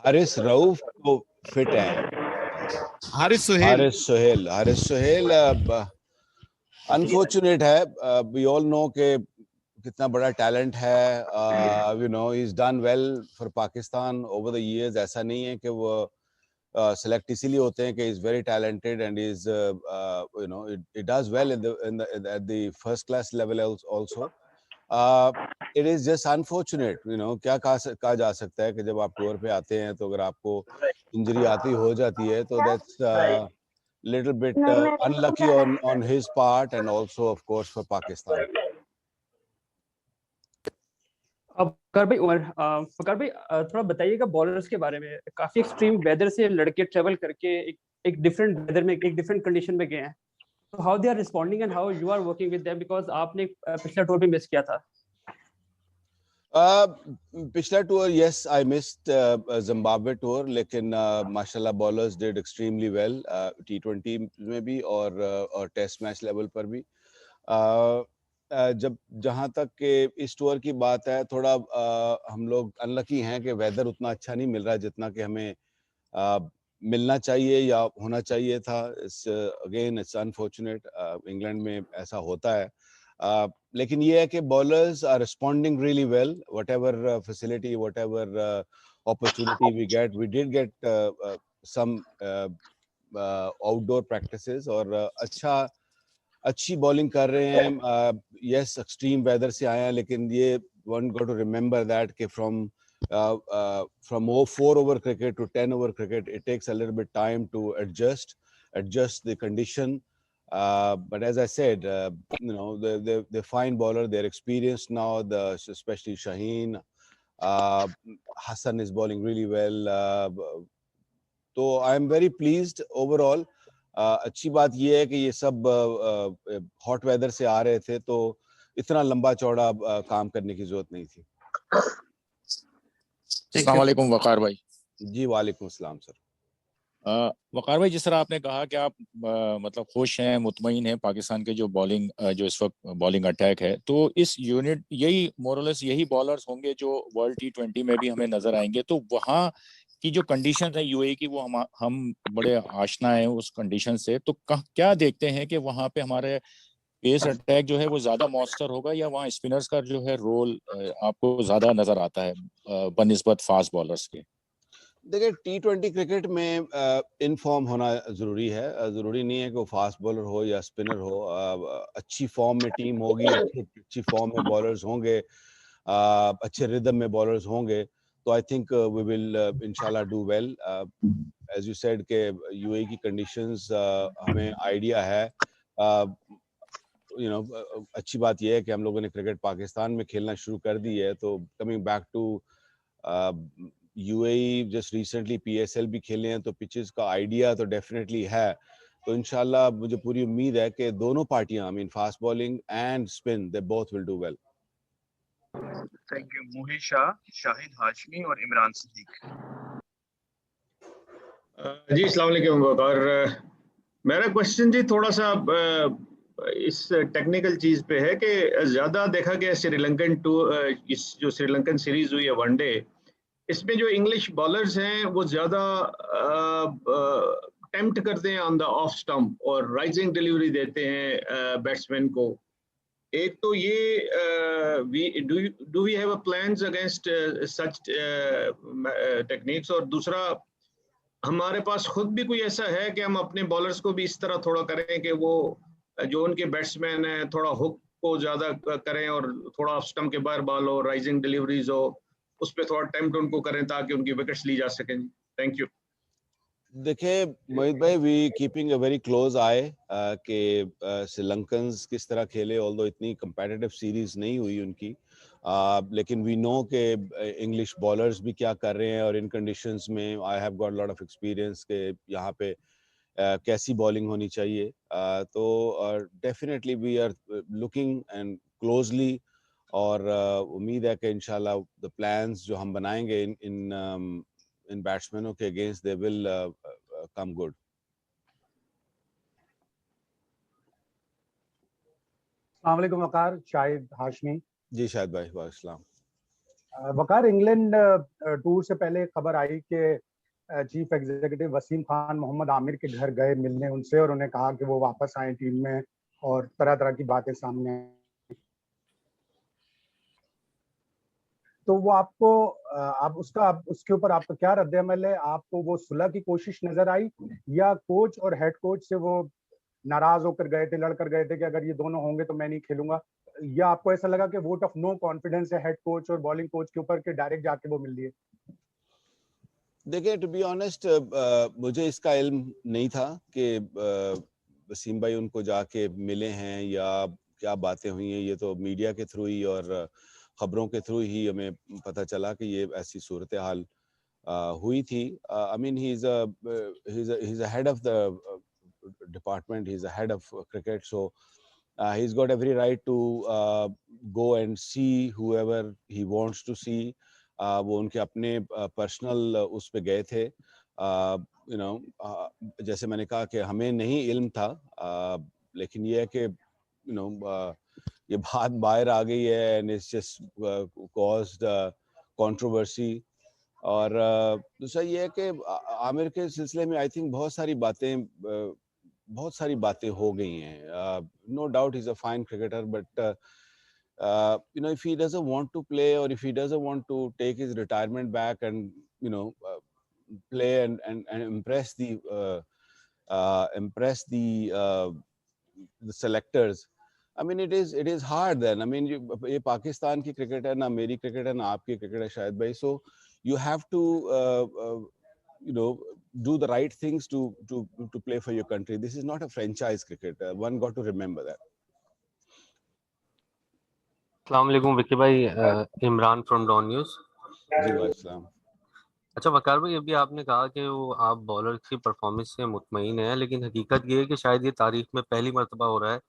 हारिस रऊफ तो फिट हैं. हारिस सोहेल अनफॉर्चुनेट है. वी ऑल नो कि कितना बड़ा टैलेंट है. You no he is done well for Pakistan over the years. ऐसा नहीं है कि वो सेलेक्ट इसीलिए होते हैं कि is very talented and is you know it does well in the at the first class level also. It is just unfortunate. You know क्या कहा जा सकता है कि जब आप टूर पे आते हैं तो अगर आपको इंजरी आती हो जाती है तो that's little bit unlucky on his part and also of course for Pakistan. अब फकर भाई थोड़ा बताइएगा बॉलर्स के बारे में. काफी एक्सट्रीम वेदर से लड़के ट्रेवल करके एक डिफरेंट वेदर में एक डिफरेंट कंडीशन में गए हैं. तो how they are responding and how you are working with them, because आपने पिछला टूर भी मिस किया था. पिछला tour yes I missed Zimbabwe tour, लेकिन माशाल्लाह bowlers did extremely well T20 में भी और टेस्ट मैच लेवल पर भी. जब जहाँ तक कि इस टूर की बात है थोड़ा हम लोग अनलकी हैं कि वेदर उतना अच्छा नहीं मिल रहा जितना कि हमें मिलना चाहिए या होना चाहिए था. Again it's unfortunate. इंग्लैंड में ऐसा होता है. लेकिन ये है कि bowlers are responding really well. Whatever facility, whatever opportunity we get, we did get some outdoor practices और अच्छी bowling कर रहे हैं. Yes, extreme weather से आए हैं, लेकिन ये one got to remember that कि from 4 over cricket to 10 over cricket, it takes a little bit time to adjust the condition. But as I said, you know, they're fine bowler. They're experienced now. Especially Shaheen, Hassan is bowling really well. So I'm very pleased overall. अच्छी बात ये है कि ये सब hot weather से आ रहे थे तो इतना लंबा चौड़ा काम करने की जरूरत नहीं थी. अस्सलाम वालेकुम वकार भाई. जी वालेकुम अस्सलाम सर. वकार भाई, जिस तरह आपने कहा कि आप मतलब खुश हैं, मुतमईन हैं पाकिस्तान के जो बॉलिंग जो इस वक्त बॉलिंग अटैक है, तो इस यूनिट यही मोरलेस यही बॉलर्स होंगे जो वर्ल्ड T20 में भी हमें नजर आएंगे. तो वहाँ की जो कंडीशन है यूएई की, वो हम बड़े आशना हैं उस कंडीशन से. तो क्या देखते हैं कि वहाँ पे हमारे पेस अटैक जो है वो ज्यादा मौसर होगा या वहाँ स्पिनर्स का जो है रोल आपको ज्यादा नजर आता है बनिस्बत फास्ट बॉलर्स के? देखिए T20 क्रिकेट में इन फॉर्म होना ज़रूरी है. ज़रूरी नहीं है कि वो फास्ट बॉलर हो या स्पिनर हो. अच्छी फॉर्म में टीम होगी, अच्छी फॉर्म में बॉलर्स होंगे, अच्छे रिदम में बॉलर्स होंगे तो आई थिंक वी विल इंशाल्लाह do well. As you said के यूएई की कंडीशंस हमें आइडिया है. यू नो अच्छी बात यह है कि हम लोगों ने क्रिकेट पाकिस्तान में खेलना शुरू कर दी है. तो coming back to UAE, just recently PSL भी खेले हैं तो पिचेस का आइडिया तो डेफिनेटली है. तो इंशाल्लाह मुझे पूरी उम्मीद है कि दोनों पार्टियां, I mean fast bowling and spin, they both will do well. Thank you. Mohit Shah, Shahid Hashmi और इमरान सिद्दीक. जी अस्सलाम वालेकुम. और मेरा क्वेश्चन जी थोड़ा सा इस टेक्निकल चीज पे है कि ज्यादा देखा गया श्रीलंकन इस जो श्रीलंकन सीरीज हुई है वनडे, इसमें जो इंग्लिश बॉलर्स हैं वो ज्यादा अटेम्प्ट करते हैं ऑन द ऑफ स्टंप और राइजिंग डिलीवरी देते हैं बैट्समैन को. एक तो ये do we have a plans against such techniques, और दूसरा हमारे पास खुद भी कोई ऐसा है कि हम अपने बॉलर्स को भी इस तरह थोड़ा करें कि वो जो उनके बैट्समैन हैं थोड़ा हुक को ज्यादा करें और थोड़ा ऑफ स्टंप के बाहर बॉल हो, राइजिंग डिलीवरीज हो, उस पर थोड़ा अटेम्प्ट उनको करें ताकि उनकी विकेट्स ली जा सकें. Thank you. देखिए मोहित भाई, we keeping a very close eye कि श्रीलंकन्स किस तरह खेले. ऑल्दो इतनी कंपेटिटिव सीरीज नहीं हुई उनकी, लेकिन वी नो कि इंग्लिश बॉलर्स भी क्या कर रहे हैं और इन कंडीशंस में I have got lot of experience के यहाँ पे कैसी बॉलिंग होनी चाहिए. तो definitely we are looking and closely और उम्मीद है कि इंशाल्लाह द प्लान्स जो हम बनाएंगे इन बैट्समैनों के against they will come good. अस्सलाम वालेकुम वकार. शाहिद हाशमी. जी शाहिद भाई, वालेकुम. वकार इंग्लैंड टूर से पहले खबर आई कि चीफ एग्जीक्यूटिव वसीम खान मोहम्मद आमिर के घर गए मिलने उनसे और उन्हें कहा कि वो वापस आए टीम में और तरह तरह की बातें सामने आई। तो वो आपको आप उसके ऊपर आपका क्या रद्द अमल है? आपको वो सुलह की कोशिश नजर आई या कोच और हेड कोच से वो नाराज होकर गए थे, लड़कर गए थे कि अगर ये दोनों होंगे तो मैं नहीं खेलूंगा, या आपको ऐसा लगा कि वोट ऑफ नो कॉन्फिडेंस है हेड कोच और बॉलिंग कोच के ऊपर कि डायरेक्ट जाके वो मिल लिए? देखिए, टू बी ऑनेस्ट, मुझे इसका इल्म नहीं था कि वसीम भाई उनको जाके मिले हैं या क्या बातें हुई हैं। ये तो मीडिया के थ्रू ही और खबरों के थ्रू ही हमें पता चला कि ये ऐसी सूरत हाल हुई थी। I mean he is a head of the department, he's a head of cricket, so he's got every right to go and see whoever he wants to see. वो उनके अपने पर्सनल उस पे गए थे। यू नो, जैसे मैंने कहा कि हमें नहीं इल्म था, लेकिन ये है कि यू नो ये बात बाहर आ गई है and it's just caused controversy. और दूसरा ये है कि आमिर के सिलसिले में आई थिंक बहुत सारी बातें हो गई हैं। No doubt is a fine cricketer, but you know, if he doesn't want to play or if he doesn't want to take his retirement back and you know play and impress the selectors, I mean it is hard then. I mean ये पाकिस्तान की cricket है ना, मेरी cricket है ना, आपकी cricket है शायद भाई, so you have to you know do the right things to play for your country. This is not a franchise cricket. One got to remember that. अस्सलाम वालेकुम विक्की भाई, इमरान फ्रॉम डॉन न्यूज़। जी वालेकुम। अच्छा वकार भाई, अभी आपने कहा कि वो आप बॉलर की परफॉर्मेंस से मुतमईन हैं, लेकिन हकीकत ये है कि शायद ये तारीख में पहली मर्तबा हो रहा है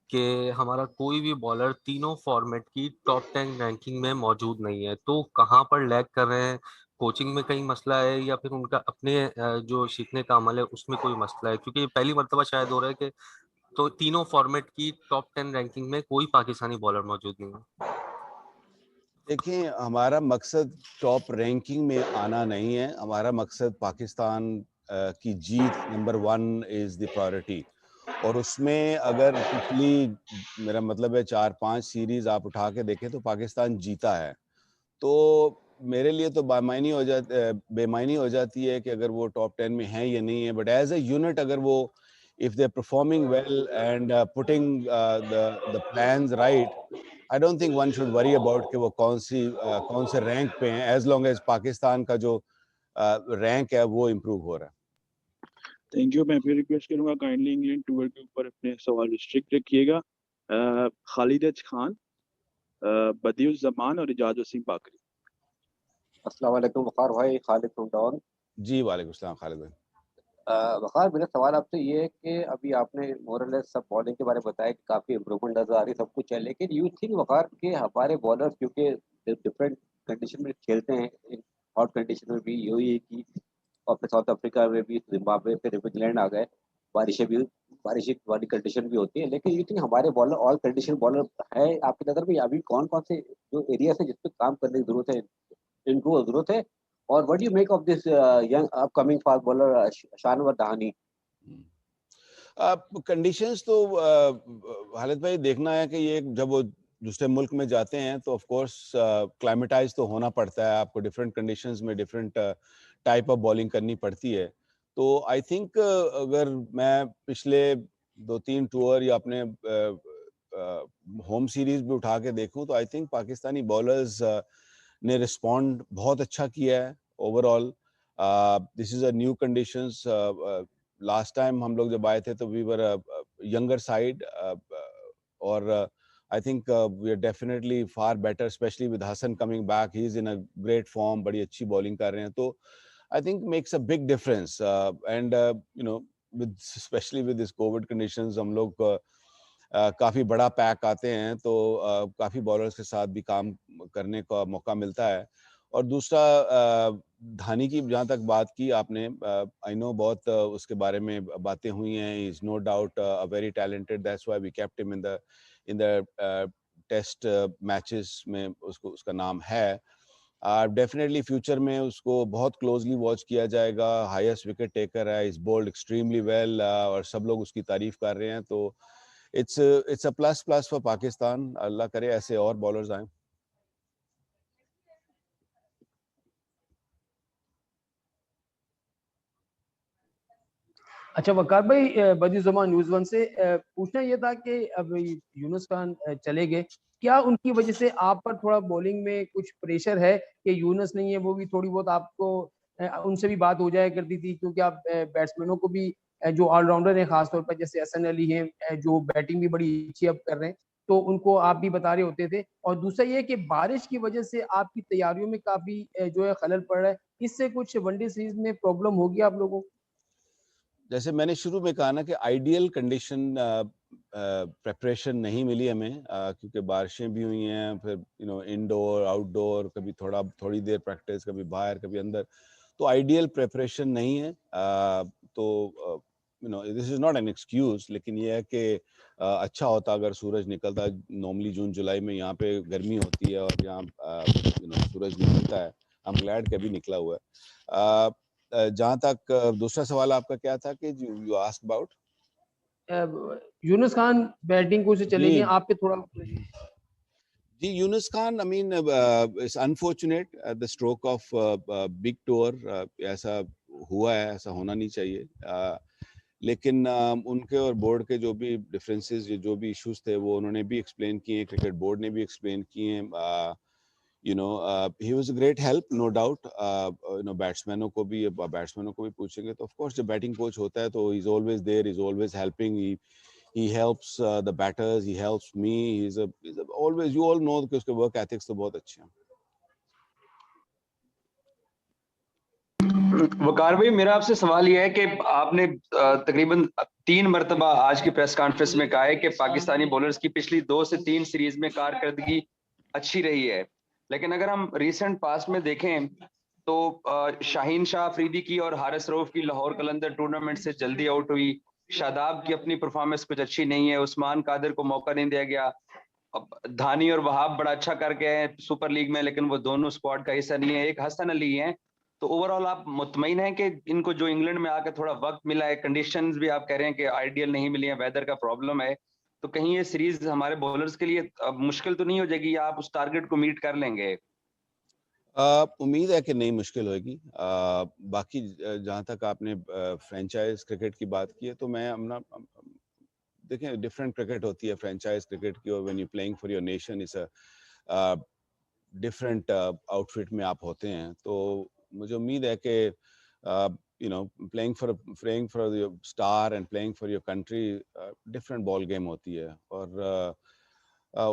कि हमारा कोई भी बॉलर तीनों फॉर्मेट की टॉप 10 रैंकिंग में मौजूद नहीं है। तो कहाँ पर लैग कर रहे हैं? कोचिंग में कहीं मसला है या फिर उनका अपने जो सीखने का अमल है उसमें कोई मसला है? क्योंकि ये पहली मर्तबा शायद हो रहा है कि तो तीनों फॉर्मेट की टॉप 10 रैंकिंग में कोई पाकिस्तानी बॉलर मौजूद नहीं है। देखिए, हमारा मकसद टॉप रैंकिंग में आना नहीं है। हमारा मकसद पाकिस्तान की जीत नंबर 1 इज द प्रायोरिटी। और उसमें अगर पिछली, मेरा मतलब है 4-5 सीरीज आप उठा के देखें तो पाकिस्तान जीता है। तो मेरे लिए तो बेमायनी हो जाती है कि अगर वो टॉप 10 में है या नहीं है, बट एज अ यूनिट अगर वो if they're performing well and putting the plans right, I don't think one should worry about कि वो कौन से रैंक पे हैं, as long as पाकिस्तान का जो रैंक है वो इम्प्रूव हो रहा है। Thank you. मैं फिर रिक्वेस्ट करूंगा काइंडली इंग्लैंड टूर के ऊपर अपने सवाल रिस्ट्रिक्ट रखिएगा। खालिद खान, बदियुल जमान और इजाज वसीम बाकरी। अस्सलाम वालेकुम वकार भाई, खालिद फ्रॉम डॉन। जी वालेकुम सलाम खालिद भाई। वकार, मेरा सवाल आपसे ये है कि अभी आपने मोरलेस सब बॉलिंग के बारे में बताया कि काफ़ी इम्प्रूवमेंट नजर आ रही, सब कुछ है, लेकिन यू थिंक वकार के हमारे बॉलर्स क्योंकि डिफरेंट कंडीशन में खेलते हैं, हॉट कंडीशन में भी यही है कि अपने साउथ अफ्रीका में भी, जिम्बाब्वे फिर इंग्लैंड आ गए, बारिश वाली कंडीशन भी होती है, लेकिन यू थिंक हमारे बॉलर ऑल कंडीशन बॉलर है आपकी नज़र में? अभी कौन कौन से जो एरिया है जिस पे काम करने की जरूरत है, इम्प्रूव जरूरत है? और what do you make of this young upcoming fast bowler Shahnawaz Dahani? Conditions तो हालिद भाई देखना है कि ये जब वो दूसरे मुल्क में जाते हैं तो ऑफ कोर्स क्लाइमेटाइज तो होना पड़ता है, आपको डिफरेंट कंडीशंस में डिफरेंट टाइप ऑफ बॉलिंग करनी पड़ती है। तो आई थिंक अगर मैं पिछले 2-3 टूर या अपने होम सीरीज भी उठा के देखूं तो आई थिंक पाकिस्तानी बॉलर्स ने रिस्पॉन्ड बहुत अच्छा किया है overall. This is a new conditions. Last time हम लोग जब आए थे तो वी वर यंगर साइड, और I think we are definitely far better, specially with Hasan coming back, he is in a great form, बड़ी अच्छी बॉलिंग कर रहे हैं। तो I think makes a big difference and you know with specially with this covid conditions हम लोग काफ़ी बड़ा पैक आते हैं तो काफ़ी बॉलर्स के साथ भी काम करने का मौका मिलता है। और दूसरा धानी की जहाँ तक बात की आपने, आई नो बहुत उसके बारे में बातें हुई हैं, is no doubt a very talented, that's why we kept him in the Test matches में, उसका नाम है। डेफिनेटली फ्यूचर में उसको बहुत क्लोजली वॉच किया जाएगा. हाईएस्ट विकेट टेकर है, इज बोल्ड एक्सट्रीमली वेल और सब लोग उसकी तारीफ कर रहे हैं. तो it's a plus for Pakistan. Allah करे ऐसे और बॉलर्स आए. अच्छा वकार भाई, बदियुज़्ज़मान न्यूज़ वन से पूछना ये था कि अब यूनुस खान चले गए, क्या उनकी वजह से आप पर थोड़ा बॉलिंग में कुछ प्रेशर है कि यूनुस नहीं है, वो भी थोड़ी बहुत आपको उनसे भी बात हो जाया करती थी, क्योंकि आप बैट्समैनों को भी जो ऑलराउंडर हैं खासतौर पर जैसे हसन अली हैं जो बैटिंग भी बड़ी अच्छी अब कर रहे हैं, तो उनको आप भी बता रहे होते थे. और दूसरा ये कि बारिश की वजह से आपकी तैयारियों में काफी जो है खलल पड़ रहा है, इससे कुछ वनडे सीरीज में प्रॉब्लम होगी आप लोगों को? जैसे मैंने शुरू में कहा ना कि आइडियल कंडीशन प्रेपरेशन नहीं मिली हमें, क्योंकि बारिशें भी हुई हैं, फिर इंडोर आउटडोर, कभी थोड़ी देर प्रैक्टिस, कभी बाहर कभी अंदर, तो आइडियल प्रेपरेशन नहीं है. तो this is not an excuse, लेकिन ये है कि अच्छा होता अगर सूरज निकलता. नॉर्मली जून जुलाई में यहाँ पे गर्मी होती है और यहाँ सूरज निकलता है. आई एम ग्लैड कि अभी निकला हुआ है. जहाँ तक दूसरा सवाल आपका क्या था कि you asked about Younis Khan batting को से चले गए, आप पे थोड़ा जी. Younis Khan, I mean it's unfortunate at the stroke of big tour. ऐसा हुआ है, ऐसा होना नहीं चाहिए. लेकिन उनके और बोर्ड के जो भी डिफरेंसेस, जो भी इश्यूज थे, वो उन्होंने भी एक्सप्लेन किए हैं, क्रिकेट बोर्ड ने भी एक्सप्लेन किए हैं. he was a great help, no doubt. बैट्समैनों को भी पूछेंगे तो ऑफ कोर्स जब बैटिंग कोच होता है तो he's always there, he's always helping. He helps the batters, he helps me. He's always, you all know कि उसके work ethics तो बहुत अच्छे हैं. वकार भाई, मेरा आपसे सवाल यह है कि आपने तकरीबन 3 मरतबा आज की प्रेस कॉन्फ्रेंस में कहा है कि पाकिस्तानी बॉलर्स की पिछली 2 से 3 सीरीज में कारकर्दगी अच्छी रही है, लेकिन अगर हम रिसेंट पास्ट में देखें तो शाहीन शाह अफरीदी की और हारिस रऊफ की लाहौर कलंदर टूर्नामेंट से जल्दी आउट हुई. शादाब की अपनी परफॉर्मेंस कुछ अच्छी नहीं है. उस्मान कादिर को मौका नहीं दिया गया. धानी और वहाब बड़ा अच्छा करके हैं सुपर लीग में, लेकिन वो दोनों स्क्वाड का हिस्सा नहीं है. एक हसन अली हैं. तो ओवरऑल आप मुतमईन हैं कि इनको जो इंग्लैंड में आकर थोड़ा वक्त मिला है, कंडीशंस भी आप कह रहे हैं कि आइडियल नहीं मिली है, वेदर का प्रॉब्लम है, तो कहीं ये सीरीज हमारे बॉलर्स के लिए मुश्किल तो नहीं हो जाएगी, या आप उस टारगेट को मीट कर लेंगे? उम्मीद है कि नहीं मुश्किल होगी. बाकी जहाँ तक आपने फ्रेंचाइज क्रिकेट की बात की है, तो मैं अपना देखें, डिफरेंट क्रिकेट होती है फ्रेंचाइज क्रिकेट की, और when you playing for your nation is a different outfit में आप होते हैं. तो मुझे उम्मीद है कि playing for your star and playing for your country different ball game होती है. और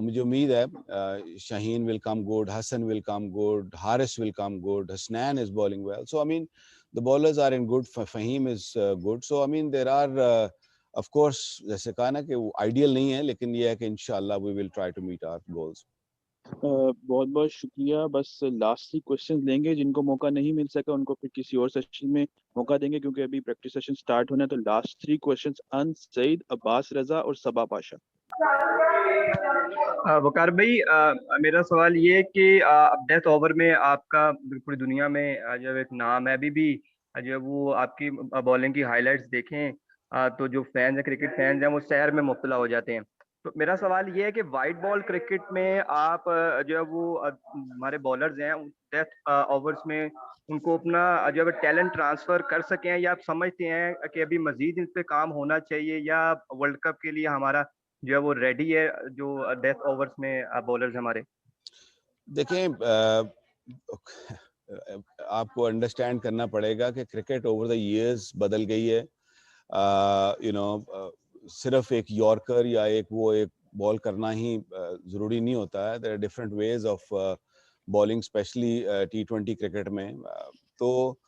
मुझे उम्मीद है Shaheen will come good, Hasan will come good, Haris will come good, Hasnain is bowling well. So I mean the bowlers are in good, Fahim is good. So I mean there are of course, जैसे कहा ना कि वो आइडियल नहीं है, लेकिन ये है कि इंशाल्लाह we will try to meet our goals. बहुत बहुत शुक्रिया. बस लास्ट 3 क्वेश्चन लेंगे. जिनको मौका नहीं मिल सका उनको फिर किसी और सेशन में मौका देंगे, क्योंकि अभी प्रैक्टिस सेशन स्टार्ट होना है. तो लास्ट 3 क्वेश्चंस अनस सईद, अब्बास रजा और सबा पाशा. वकार भाई, मेरा सवाल ये है कि डेथ ओवर में आपका पूरी दुनिया में जब एक नाम है, अभी भी जब वो आपकी बॉलिंग की हाइलाइट्स देखें तो जो फैंस हैं, क्रिकेट फैंस हैं, वो शहर में मुब्तला हो जाते हैं. तो मेरा सवाल ये है कि वाइट बॉल क्रिकेट में आप जो है वो हमारे बॉलर्स हैं डेथ ओवर्स में उनको अपना जो है टैलेंट ट्रांसफर कर सकें, या आप समझते हैं कि अभी मजीद इन पे काम होना चाहिए, या वर्ल्ड कप के लिए हमारा जो है वो रेडी है जो डेथ ओवर्स में बॉलर्स हमारे? देखें, आपको अंडरस्टैंड करना पड़ेगा कि क्रिकेट ओवर द इयर्स बदल गई है. सिर्फ एक यॉर्कर या एक बॉल करना ही ज़रूरी नहीं होता है. There are different ways of bowling, specially T20 cricket में. तो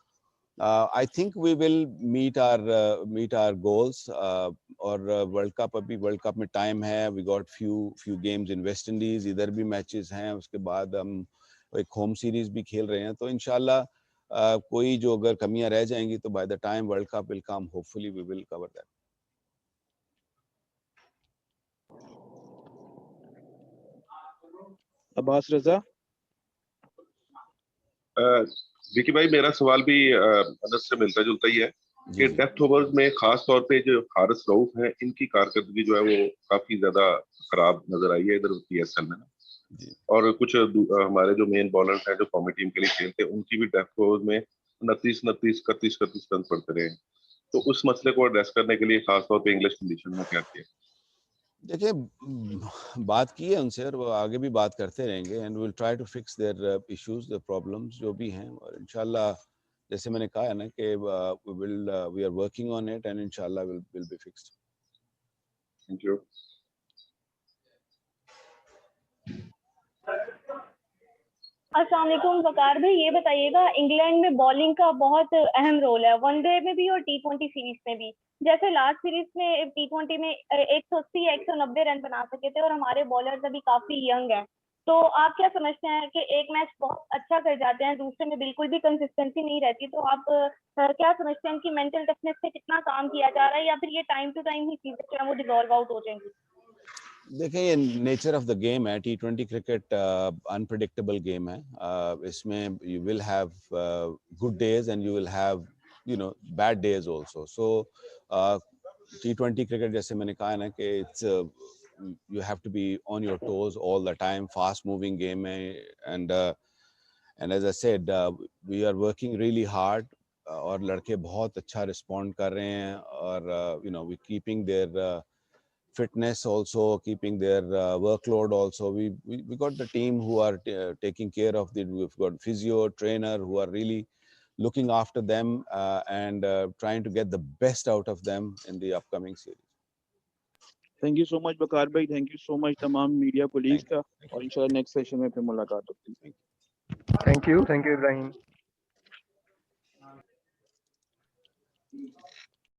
I think we will meet our goals. और वर्ल्ड कप में टाइम है. We got few games in West Indies, इधर भी मैचेस हैं. उसके बाद हम एक होम सीरीज भी खेल रहे हैं. तो इंशाल्लाह कोई जो अगर कमियां रह जाएंगी तो by the time world cup will come, hopefully we will cover that. Abbas Raza. Vicky भाई मेरा सवाल भी अनस से मिलता जुलता ही है कि डेथ ओवर्स में खास तौर पे जो हारिस रऊफ हैं इनकी कारकर्दगी जो है वो काफी ज्यादा खराब नजर आई है इधर पीएसएल में ना, और कुछ हमारे जो मेन बॉलर्स हैं जो कॉमी टीम के लिए खेलते हैं उनकी भी डेथ ओवर्स में 29 रन पड़ते रहे, तो उस मसले को एड्रेस करने के लिए खास तौर पे इंग्लिश कंडीशन में क्या किया? देखिए बात की है उनसे और वो आगे भी बात करते रहेंगे and will try to fix their issues, their problems जो भी हैं, और इंशाल्लाह जैसे मैंने कहा है ना कि we are working on it and इंशाल्लाह will be fixed. Thank you. अस्सलाम वालेकुम वकार भाई, ये बताइएगा इंग्लैंड में बॉलिंग का बहुत अहम रोल है, वनडे में भी और टी20 सीरीज में भी। जैसे लास्ट सीरीज में टी20 में 180 या 190 रन बना सके थे और हमारे बॉलर्स अभी काफी यंग हैं, तो आप क्या समझते हैं कि एक मैच बहुत अच्छा कर जाते हैं, दूसरे में बिल्कुल भी कंसिस्टेंसी नहीं रहती, तो आप क्या समझते हैं कि मेंटल टफनेस पे कितना काम किया जा रहा है या फिर ये टाइम टू टाइम ही चीजें जो है वो डिसॉल्व आउट हो जाएंगी? देखिए ये नेचर ऑफ द गेम है, टी20 क्रिकेट अनप्रेडिक्टेबल गेम है, इसमें you will have good days and you will have bad days also. So T20 cricket जैसे मैंने कहा है ना कि it's you have to be on your toes all the time, fast moving game है, and as I said we are working really hard, और लड़के बहुत अच्छा respond कर रहे हैं, और we keeping their fitness also, keeping their workload also. We got the team who are taking care of the, we've got physio trainer who are really looking after them and trying to get the best out of them in the upcoming series. Thank you so much बकार भाई, thank you so much तमाम media colleagues का, और इंशाल्लाह next session में फिर मुलाकात होगी। Thank you Ibrahim.